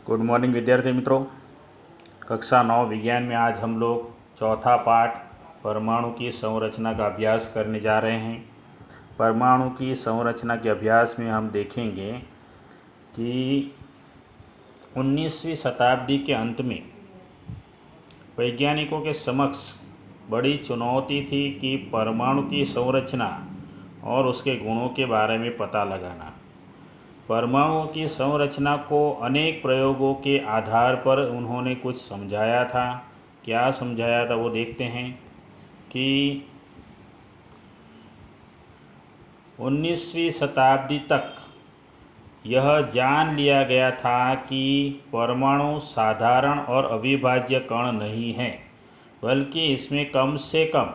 Good morning विद्यार्थी मित्रों। कक्षा 9 विज्ञान में आज हम लोग चौथा पाठ परमाणु की संरचना का अभ्यास करने जा रहे हैं। परमाणु की संरचना के अभ्यास में हम देखेंगे कि 19वीं शताब्दी के अंत में वैज्ञानिकों के समक्ष बड़ी चुनौती थी कि परमाणु की संरचना और उसके गुणों के बारे में पता लगाना। परमाणुओं की संरचना को अनेक प्रयोगों के आधार पर उन्होंने कुछ समझाया था। क्या समझाया था वो देखते हैं कि 19वीं शताब्दी तक यह जान लिया गया था कि परमाणु साधारण और अविभाज्य कण नहीं है, बल्कि इसमें कम से कम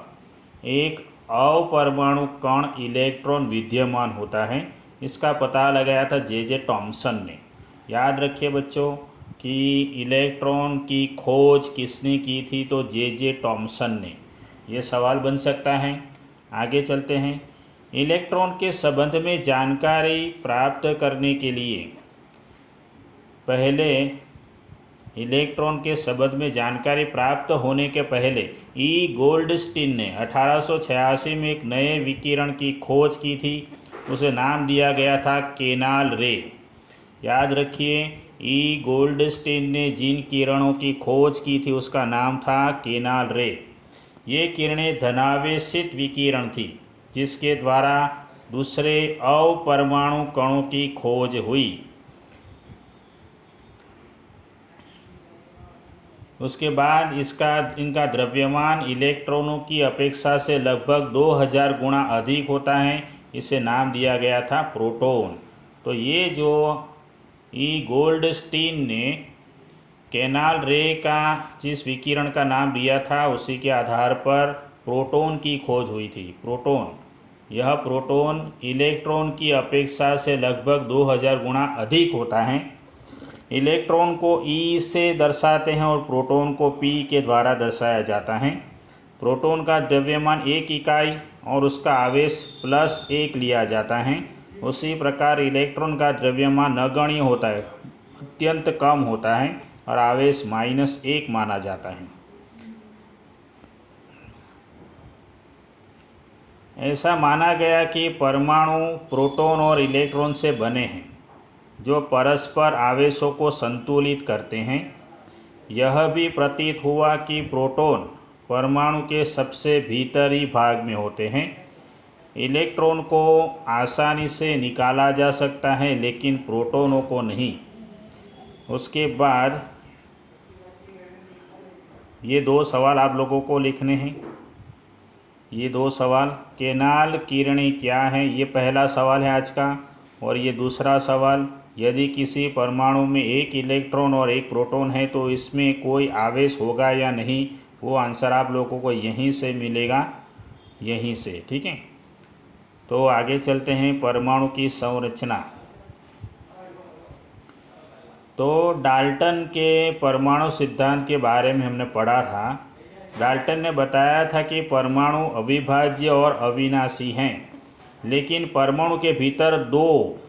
एक अपरमाणु कण इलेक्ट्रॉन विद्यमान होता है। इसका पता लगाया था जे टॉमसन ने। याद रखिए बच्चों कि इलेक्ट्रॉन की खोज किसने की थी, तो जे टॉमसन ने। ये सवाल बन सकता है। आगे चलते हैं। इलेक्ट्रॉन के संबंध में जानकारी प्राप्त करने के लिए इलेक्ट्रॉन के संबंध में जानकारी प्राप्त होने के पहले ई गोल्डस्टीन ने 1886 में एक नए विकिरण की खोज की थी। उसे नाम दिया गया था केनाल रे। याद रखिए, ई गोल्डस्टीन ने जिन किरणों की खोज की थी उसका नाम था केनाल रे। ये किरणें धनावेशित विकिरण थी जिसके द्वारा दूसरे अपरमाणु कणों की खोज हुई। उसके बाद इनका द्रव्यमान इलेक्ट्रॉनों की अपेक्षा से लगभग 2000 गुना अधिक होता है। इसे नाम दिया गया था प्रोटॉन। तो ये जो ई गोल्डस्टीन ने केनाल रे का जिस विकिरण का नाम दिया था उसी के आधार पर प्रोटॉन की खोज हुई थी। यह प्रोटॉन इलेक्ट्रॉन की अपेक्षा से लगभग 2000 गुना अधिक होता है। इलेक्ट्रॉन को ई से दर्शाते हैं और प्रोटॉन को पी के द्वारा दर्शाया जाता है। प्रोटॉन का द्रव्यमान 1 इकाई और उसका आवेश +1 लिया जाता है। उसी प्रकार इलेक्ट्रॉन का द्रव्यमान नगण्य होता है, अत्यंत कम होता है और आवेश -1 माना जाता है। ऐसा माना गया कि परमाणु प्रोटॉन और इलेक्ट्रॉन से बने हैं जो परस्पर आवेशों को संतुलित करते हैं। यह भी प्रतीत हुआ कि प्रोटॉन परमाणु के सबसे भीतरी भाग में होते हैं। इलेक्ट्रॉन को आसानी से निकाला जा सकता है लेकिन प्रोटॉनों को नहीं। उसके बाद ये 2 सवाल आप लोगों को लिखने हैं। ये 2 सवाल, केनाल किरणें क्या हैं, ये पहला सवाल है आज का। और ये दूसरा सवाल, यदि किसी परमाणु में 1 इलेक्ट्रॉन और 1 प्रोटॉन है तो इसमें कोई आवेश होगा या नहीं, वो आंसर आप लोगों को यहीं से मिलेगा, यहीं से। ठीक है, तो आगे चलते हैं। परमाणु की संरचना। तो डाल्टन के परमाणु सिद्धांत के बारे में हमने पढ़ा था। डाल्टन ने बताया था कि परमाणु अविभाज्य और अविनाशी हैं, लेकिन परमाणु के भीतर 2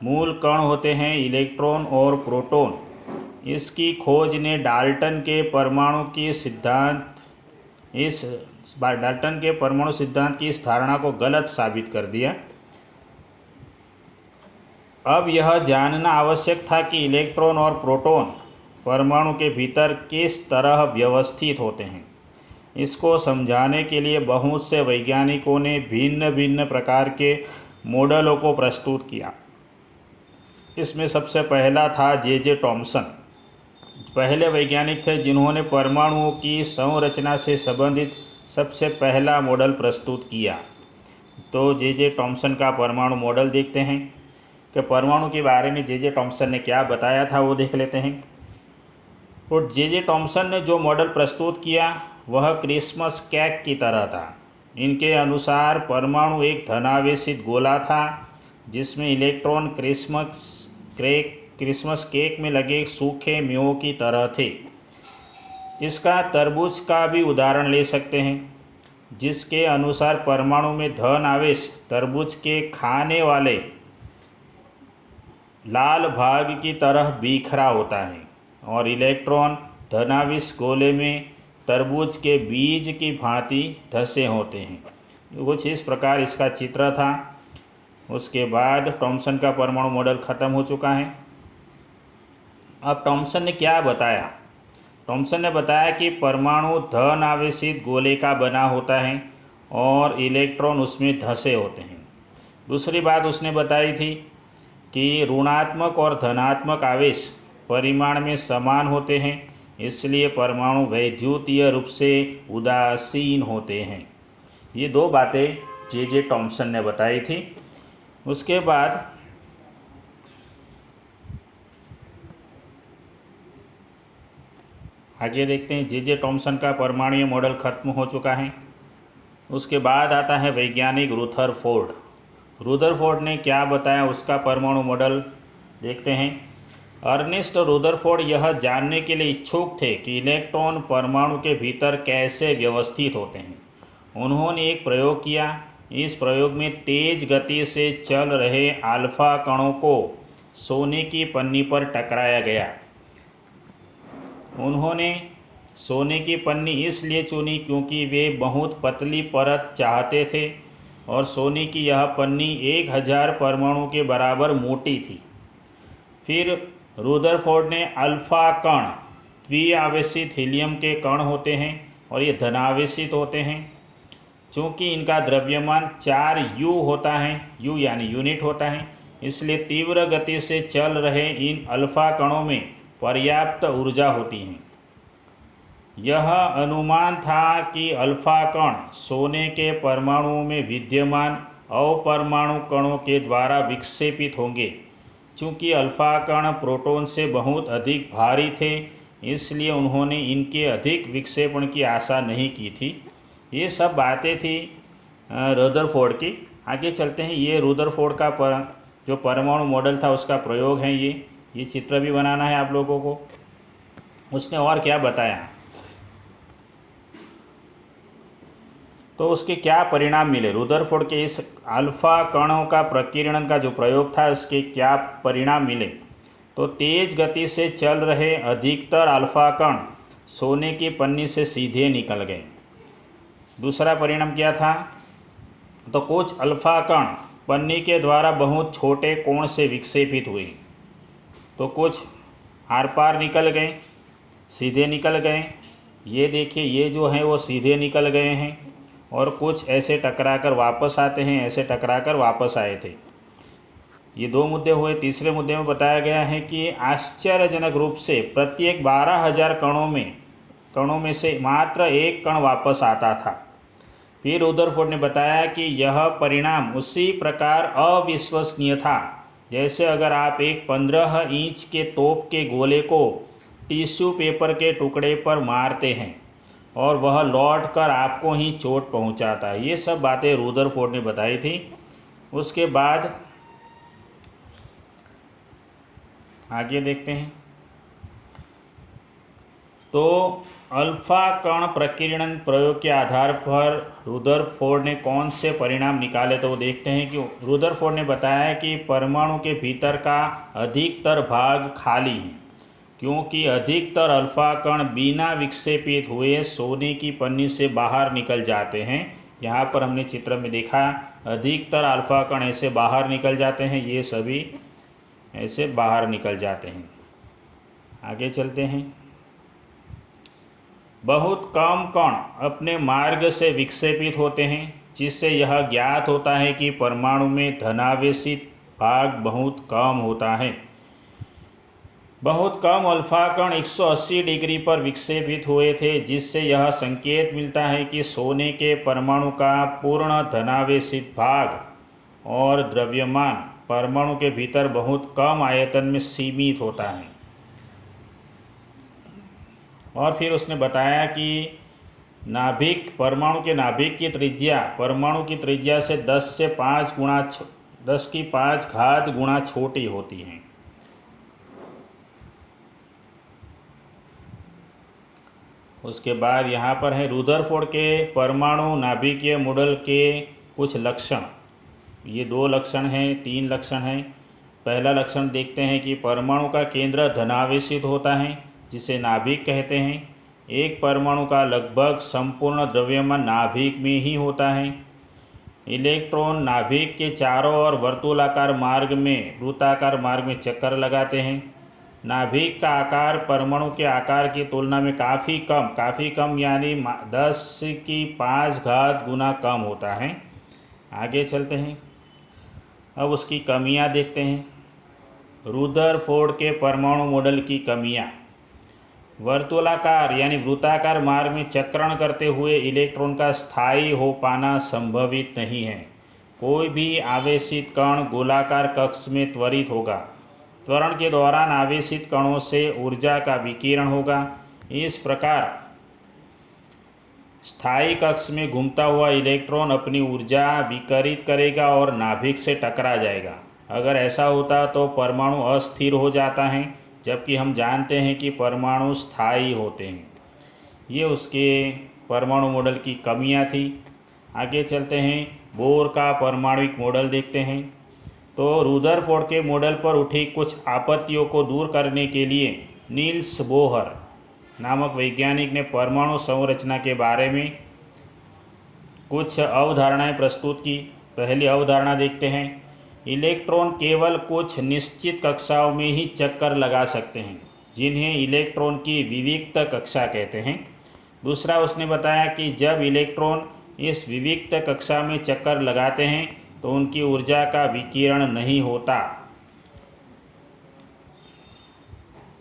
मूल कण होते हैं, इलेक्ट्रॉन और प्रोटॉन। इसकी खोज ने डाल्टन के परमाणु सिद्धांत की इस धारणा को गलत साबित कर दिया। अब यह जानना आवश्यक था कि इलेक्ट्रॉन और प्रोटॉन परमाणु के भीतर किस तरह व्यवस्थित होते हैं। इसको समझाने के लिए बहुत से वैज्ञानिकों ने भिन्न भिन्न प्रकार के मॉडलों को प्रस्तुत किया। इसमें सबसे पहला था जे टॉमसन। पहले वैज्ञानिक थे जिन्होंने परमाणुओं की संरचना से संबंधित सबसे पहला मॉडल प्रस्तुत किया। तो जे टॉमसन का परमाणु मॉडल देखते हैं कि परमाणु के बारे में जे टॉमसन ने क्या बताया था, वो देख लेते हैं। और जे टॉमसन ने जो मॉडल प्रस्तुत किया वह क्रिसमस केक की तरह था। इनके अनुसार परमाणु एक धनावेशित गोला था जिसमें इलेक्ट्रॉन क्रिसमस केक में लगे सूखे मेवों की तरह थे। इसका तरबूज का भी उदाहरण ले सकते हैं, जिसके अनुसार परमाणु में धन आवेश तरबूज के खाने वाले लाल भाग की तरह बिखरा होता है और इलेक्ट्रॉन धनावेश गोले में तरबूज के बीज की भांति धंसे होते हैं। कुछ इस प्रकार इसका चित्र था। उसके बाद थॉमसन का परमाणु मॉडल ख़त्म हो चुका है। अब थॉमसन ने क्या बताया? थॉमसन ने बताया कि परमाणु धन आवेशित गोले का बना होता है और इलेक्ट्रॉन उसमें धंसे होते हैं। दूसरी बात उसने बताई थी कि ऋणात्मक और धनात्मक आवेश परिमाण में समान होते हैं, इसलिए परमाणु वैद्युतीय रूप से उदासीन होते हैं। ये दो बातें जे थॉमसन ने बताई थी। उसके बाद आगे देखते हैं। जे थॉमसन का परमाणु मॉडल खत्म हो चुका है। उसके बाद आता है वैज्ञानिक रुदरफोर्ड। रुदरफोर्ड ने क्या बताया उसका परमाणु मॉडल देखते हैं। अर्नेस्ट रुदरफोर्ड यह जानने के लिए इच्छुक थे कि इलेक्ट्रॉन परमाणु के भीतर कैसे व्यवस्थित होते हैं। उन्होंने एक प्रयोग किया। इस प्रयोग में तेज गति से चल रहे अल्फा कणों को सोने की पन्नी पर टकराया गया। उन्होंने सोने की पन्नी इसलिए चुनी क्योंकि वे बहुत पतली परत चाहते थे और सोने की यह पन्नी 1000 परमाणु के बराबर मोटी थी। फिर रुदरफोर्ड ने अल्फा कण द्विआवेशित हीलियम के कण होते हैं और ये धनावेशित होते हैं। चूँकि इनका द्रव्यमान 4 U होता है, U यानी यूनिट होता है, इसलिए तीव्र गति से चल रहे इन अल्फा कणों में पर्याप्त ऊर्जा होती है। यह अनुमान था कि अल्फा कण सोने के परमाणुओं में विद्यमान अपरमाणु कणों के द्वारा विक्षेपित होंगे। चूँकि अल्फा कण प्रोटॉन से बहुत अधिक भारी थे, इसलिए उन्होंने इनके अधिक विक्षेपण की आशा नहीं की थी। ये सब बातें थी रुदरफोर्ड की। आगे चलते हैं। ये रुदरफोर्ड का जो परमाणु मॉडल था उसका प्रयोग है। ये चित्र भी बनाना है आप लोगों को। उसने और क्या बताया तो उसके क्या परिणाम मिले। रुदरफोर्ड के इस अल्फा कणों का प्रकीर्णन का जो प्रयोग था उसके क्या परिणाम मिले। तो तेज गति से चल रहे अधिकतर अल्फा कण सोने की पन्नी से सीधे निकल गए। दूसरा परिणाम क्या था? तो कुछ अल्फा कण पन्नी के द्वारा बहुत छोटे कोण से विक्षेपित हुए। तो कुछ आर पार निकल गए, सीधे निकल गए। ये देखिए, ये जो है वो सीधे निकल गए हैं और कुछ ऐसे टकराकर वापस आते हैं, ऐसे टकराकर वापस आए थे। ये दो मुद्दे हुए। तीसरे मुद्दे में बताया गया है कि आश्चर्यजनक रूप से प्रत्येक 12,000 कणों में से मात्र एक कण वापस आता था। फिर रुदरफोर्ड ने बताया कि यह परिणाम उसी प्रकार अविश्वसनीय था जैसे अगर आप एक 15 इंच के तोप के गोले को टिश्यू पेपर के टुकड़े पर मारते हैं और वह लौट कर आपको ही चोट पहुंचाता है। ये सब बातें रुदरफोर्ड ने बताई थी। उसके बाद आगे देखते हैं। तो अल्फा कण प्रकीर्णन प्रयोग के आधार पर रुदरफोर्ड ने कौन से परिणाम निकाले तो वो देखते हैं कि रुदरफोर्ड ने बताया कि परमाणु के भीतर का अधिकतर भाग खाली है क्योंकि अधिकतर अल्फा कण बिना विक्षेपित हुए सोने की पन्नी से बाहर निकल जाते हैं। यहाँ पर हमने चित्र में देखा अधिकतर अल्फा कण ऐसे बाहर निकल जाते हैं, ये सभी ऐसे बाहर निकल जाते हैं। आगे चलते हैं। बहुत कम कण अपने मार्ग से विक्षेपित होते हैं जिससे यह ज्ञात होता है कि परमाणु में धनावेशित भाग बहुत कम होता है। बहुत कम अल्फा कण 180 डिग्री पर विक्षेपित हुए थे जिससे यह संकेत मिलता है कि सोने के परमाणु का पूर्ण धनावेशित भाग और द्रव्यमान परमाणु के भीतर बहुत कम आयतन में सीमित होता है। और फिर उसने बताया कि परमाणु के नाभिक की त्रिज्या परमाणु की त्रिज्या से 10 की 5 घात गुणा छोटी होती है। उसके बाद यहाँ पर है रुदरफोर्ड के परमाणु नाभिकीय मॉडल के कुछ लक्षण। ये 2 लक्षण हैं, 3 लक्षण हैं। पहला लक्षण देखते हैं कि परमाणु का केंद्र धनावेशित होता है, जिसे नाभिक कहते हैं। एक परमाणु का लगभग संपूर्ण द्रव्यमान नाभिक में ही होता है। इलेक्ट्रॉन नाभिक के चारों ओर वर्तुलाकार मार्ग में, वृत्ताकार मार्ग में चक्कर लगाते हैं। नाभिक का आकार परमाणु के आकार की तुलना में काफ़ी कम यानी 10⁵ गुना कम होता है। आगे चलते हैं, अब उसकी कमियां देखते हैं। रुदरफोर्ड के परमाणु मॉडल की कमियां। वर्तुलाकार यानी वृत्ताकार मार्ग में चक्रण करते हुए इलेक्ट्रॉन का स्थायी हो पाना संभवित नहीं है। कोई भी आवेशित कण गोलाकार कक्ष में त्वरित होगा। त्वरण के दौरान आवेशित कणों से ऊर्जा का विकिरण होगा। इस प्रकार स्थायी कक्ष में घूमता हुआ इलेक्ट्रॉन अपनी ऊर्जा विकिरित करेगा और नाभिक से टकरा जाएगा। अगर ऐसा होता तो परमाणु अस्थिर हो जाता है, जबकि हम जानते हैं कि परमाणु स्थायी होते हैं। ये उसके परमाणु मॉडल की कमियां थी। आगे चलते हैं, बोर का परमाणुिक मॉडल देखते हैं। तो रुदरफोर्ड के मॉडल पर उठी कुछ आपत्तियों को दूर करने के लिए नील्स बोहर नामक वैज्ञानिक ने परमाणु संरचना के बारे में कुछ अवधारणाएं प्रस्तुत की। पहली अवधारणा देखते हैं, इलेक्ट्रॉन केवल कुछ निश्चित कक्षाओं में ही चक्कर लगा सकते हैं, जिन्हें इलेक्ट्रॉन की विविक्त कक्षा कहते हैं। दूसरा, उसने बताया कि जब इलेक्ट्रॉन इस विविक्त कक्षा में चक्कर लगाते हैं तो उनकी ऊर्जा का विकिरण नहीं होता।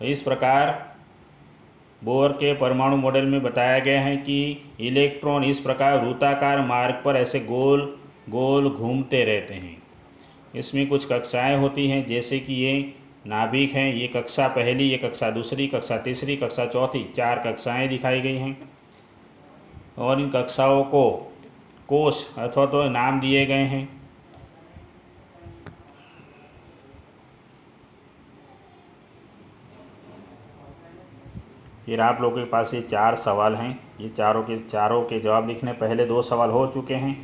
इस प्रकार बोर के परमाणु मॉडल में बताया गया है कि इलेक्ट्रॉन इस प्रकार वृत्ताकार मार्ग पर ऐसे गोल गोल घूमते रहते हैं। इसमें कुछ कक्षाएं होती हैं, जैसे कि ये नाभिक हैं, ये कक्षा पहली, ये कक्षा दूसरी, कक्षा तीसरी, कक्षा चौथी, 4 कक्षाएं दिखाई गई हैं। और इन कक्षाओं को कोश अथवा तो नाम दिए गए हैं। फिर आप लोगों के पास ये 4 सवाल हैं। ये चारों के जवाब लिखने, पहले 2 सवाल हो चुके हैं,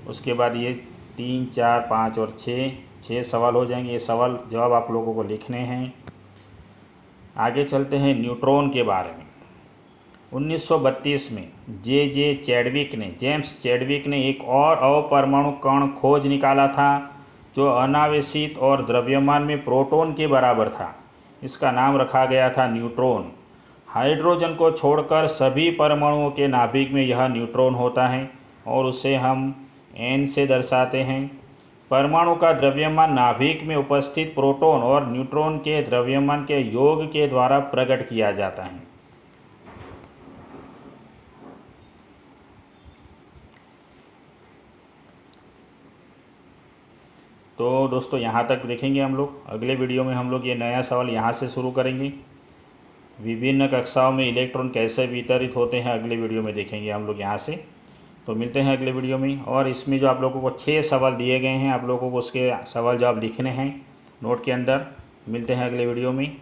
उसके बाद ये 3, 4, 5 और 6 सवाल हो जाएंगे। ये सवाल जवाब आप लोगों को लिखने हैं। आगे चलते हैं न्यूट्रॉन के बारे में। 1932 में जेम्स चैडविक ने एक और अपरमाणु कण खोज निकाला था, जो अनावेशित और द्रव्यमान में प्रोटॉन के बराबर था। इसका नाम रखा गया था न्यूट्रॉन। हाइड्रोजन को छोड़कर सभी परमाणुओं के नाभिक में यह न्यूट्रॉन होता है और उसे हम n से दर्शाते हैं। परमाणु का द्रव्यमान नाभिक में उपस्थित प्रोटॉन और न्यूट्रॉन के द्रव्यमान के योग के द्वारा प्रकट किया जाता है। तो दोस्तों, यहाँ तक देखेंगे हम लोग। अगले वीडियो में हम लोग ये नया सवाल यहाँ से शुरू करेंगे। विभिन्न कक्षाओं में इलेक्ट्रॉन कैसे वितरित होते हैं अगले वीडियो में देखेंगे हम लोग यहाँ से। तो मिलते हैं अगले वीडियो में। और इसमें जो आप लोगों को 6 सवाल दिए गए हैं, आप लोगों को उसके सवाल जवाब लिखने हैं नोट के अंदर। मिलते हैं अगले वीडियो में।